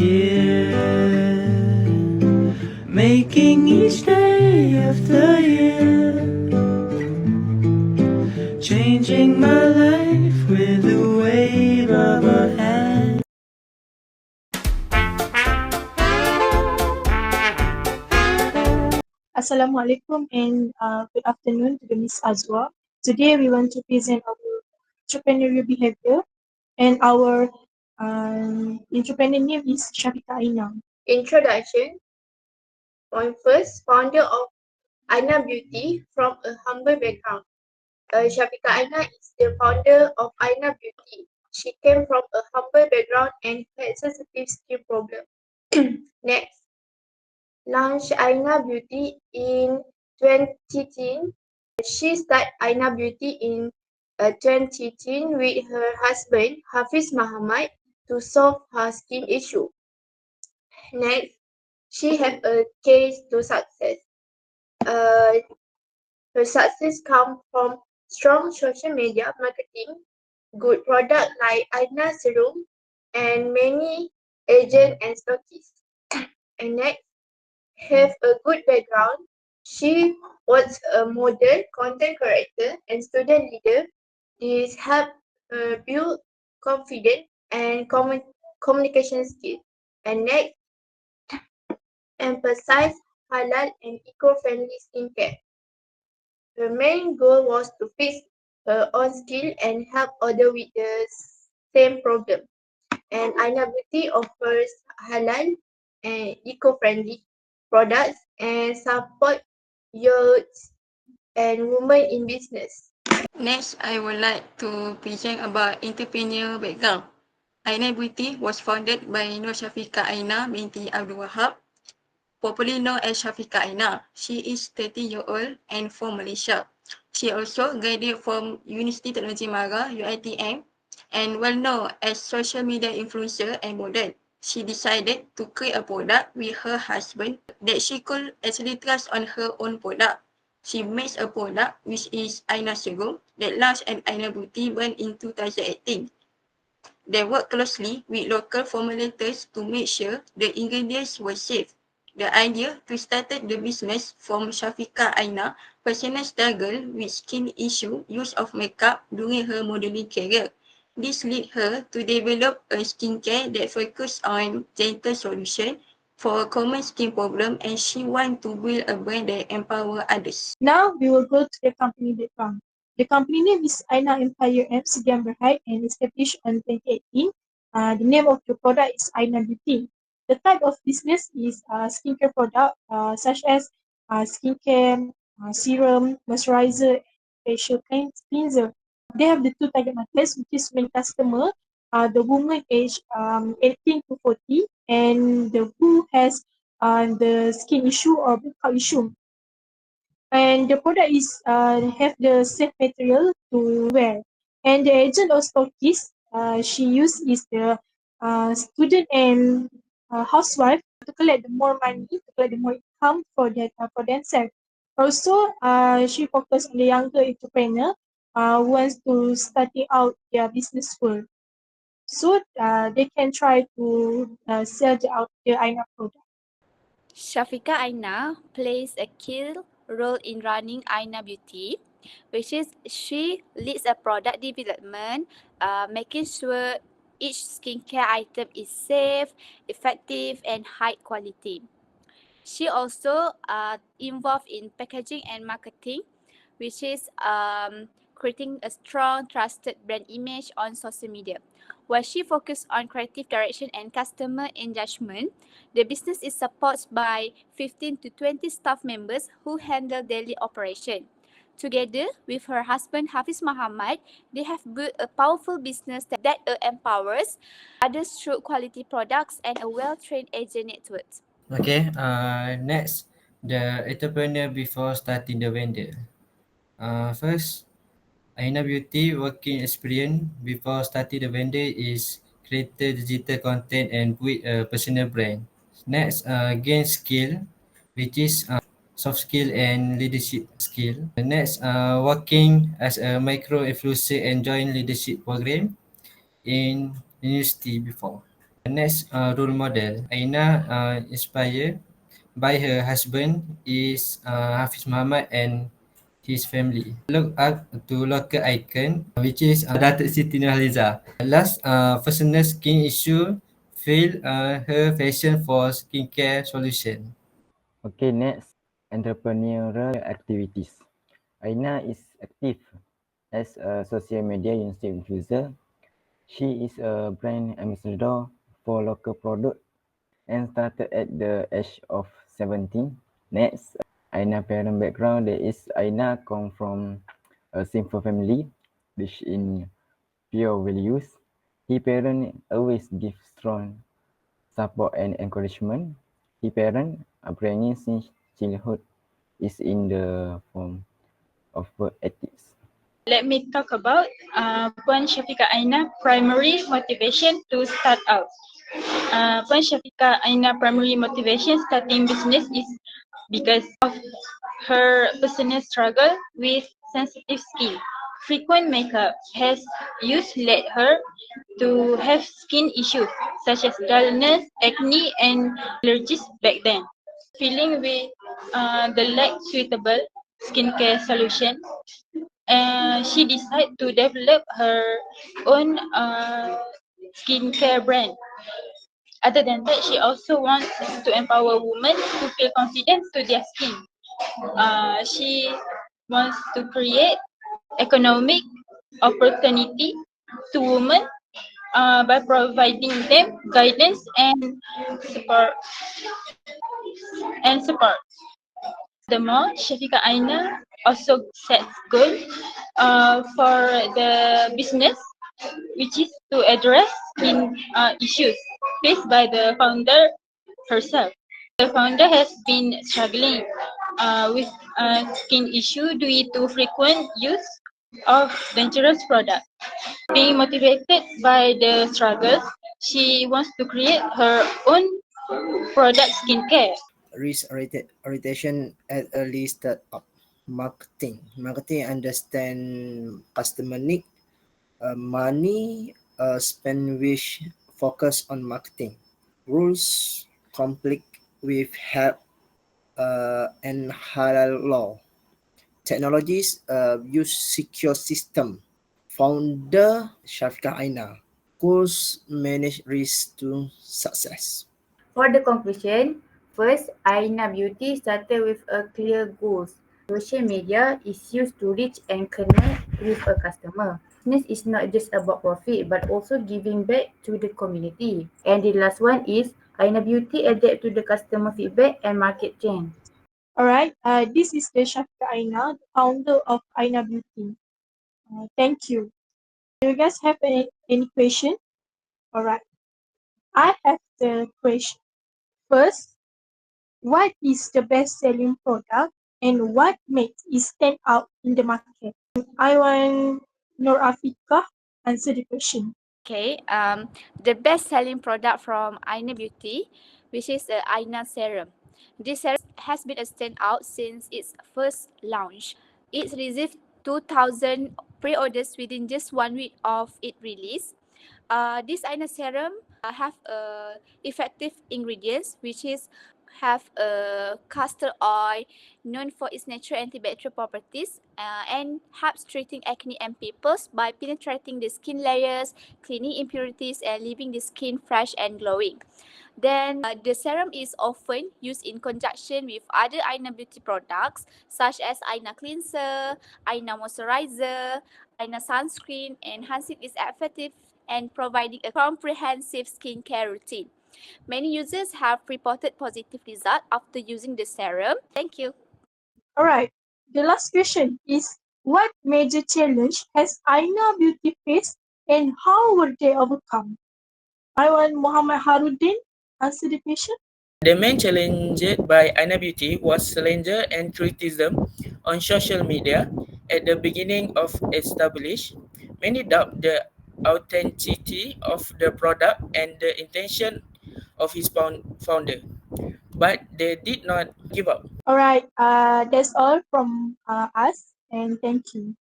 year, making each day after year, changing my life with a wave of a hand. Assalamualaikum and good afternoon to the Miss Azwa. Today we want to present our entrepreneurial behavior and our entrepreneur name is Shafika Aina. Introduction. Point first, founder of Aina Beauty from a humble background. Shafika Aina is the founder of Aina Beauty. She came from a humble background and had sensitive skin problem. Next, launched Aina Beauty in 2010. She started Aina Beauty in 2010 with her husband Hafiz Muhammad to solve her skin issue. Next, she had a case to success. Uh, Her success comes from strong social media marketing, good product like Aina Serum, and many agents and stockists. And next, have a good background. She was a model, content creator, and student leader. This helped her build confidence and communication skills. And next, emphasize halal and eco-friendly skincare. Her main goal was to fix her own skill and help others with the same problem. And Aina Beauty offers halal and eco-friendly products and support youths and women in business. Next, I would like to present about entrepreneur background. Aina Beauty was founded by Nur Shafika Aina binti Abdul Wahab, popularly known as Shafika Aina. She is 30-year-old and from Malaysia. She also graduated from University Technology Mara, UiTM, and well known as social media influencer and model. She decided to create a product with her husband that she could actually trust on her own product. She makes a product which is Aina Serum that launched at Aina Beauty brand in 2018. They work closely with local formulators to make sure the ingredients were safe. The idea to start the business from Shafika Aina personal struggle with skin issue, use of makeup during her modeling career. This led her to develop a skincare that focused on gentle solution for a common skin problem, and she wants to build a brand that empower others. Now we will go to the company background. The company name is Aina Empire M. Sidiam Berhad and established in 2018. The name of the product is Aina Beauty. The type of business is skincare product such as skincare, serum, moisturizer, facial cleanser. They have the two target markets, which is main customer, the woman aged 18 to 40, and the who has the skin issue or breakout issue. And the product is have the safe material to wear. And the agent or stockist she use is the student and housewife to collect the more money, to collect the more income for that for themselves. Also, she focus on the younger entrepreneur who wants to starting out their business world. So they can try to sell the Aina product. Shafika Aina plays a key role in running Aina Beauty, which is she leads a product development, making sure each skincare item is safe, effective, and high quality. She also involved in packaging and marketing, which is creating a strong, trusted brand image on social media. While she focused on creative direction and customer engagement, the business is supported by 15 to 20 staff members who handle daily operation. Together with her husband Hafiz Muhammad, they have built a powerful business that empowers others through quality products and a well-trained agent network. Okay, next, the entrepreneur before starting the vendor. First, Aina Beauty working experience before starting the vendor is created digital content and build a personal brand. Next, gain skill, which is soft skill and leadership skill. Next, working as a micro influencer and join leadership program in university before. Next, role model. Aina inspired by her husband is Hafiz Muhammad and his family. Look up to local icon which is Datuk Siti Nurhaliza. Last, personal skin issue feel her passion for skincare solution. Okay, next, entrepreneurial activities. Aina is active as a social media influencer. She is a brand ambassador for local product and started at the age of 17. Next, Aina parent background, there is Aina come from a simple family rich in pure values. Her parents always give strong support and encouragement. Her parents upbringing since childhood is in the form of work ethics. Let me talk about Puan Syafiqah Aina primary motivation to start out. Puan Syafiqah Aina primary motivation starting business is because of her personal struggle with sensitive skin. Frequent makeup has used led her to have skin issues such as dullness, acne, and allergies back then. Feeling with the lack suitable skincare solution, she decided to develop her own skincare brand. Other than that, she also wants to empower women to feel confident to their skin. She wants to create economic opportunity to women by providing them guidance and support. Furthermore, Syafiqah Aina also sets goals for the business, which is to address skin issues faced by the founder herself. The founder has been struggling with skin issue due to frequent use of dangerous products. Being motivated by the struggles, she wants to create her own product skincare. Risk orientation at early startup. Marketing understand customer need. Money spend which focus on marketing. Rules conflict with health and halal law. Technologies use secure system. Founder Syafiqah Aina. Goals manage risk to success. For the conclusion, first, Aina Beauty started with a clear goals. Social media is used to reach and connect with a customer. Business is not just about profit but also giving back to the community. And the last one is Aina Beauty adapt to the customer feedback and market trend. Alright, this is the Syafiqah Aina, the founder of Aina Beauty. Thank you. Do you guys have any question? Alright, I have the question. First, what is the best-selling product and what makes it stand out in the market? I want Nur Afiqah answer the question. Okay, the best-selling product from Aina Beauty, which is the Aina Serum. This serum has been a standout since its first launch. It received 2,000 pre-orders within just 1 week of its release. This Aina Serum have effective ingredients, which is have a castor oil known for its natural antibacterial properties and helps treating acne and pimples by penetrating the skin layers, cleaning impurities and leaving the skin fresh and glowing. Then the serum is often used in conjunction with other Aina Beauty products such as Aina Cleanser, Aina Moisturizer, Aina Sunscreen, enhancing its effective and providing a comprehensive skincare routine. Many users have reported positive results after using the serum. Thank you. Alright, the last question is, what major challenge has Aina Beauty faced and how were they overcome? I want Muhammad Haruddin answer the question. The main challenge by Aina Beauty was slander and criticism on social media at the beginning of established. Many doubt the authenticity of the product and the intention of his founder, but they did not give up. Alright, that's all from us and thank you.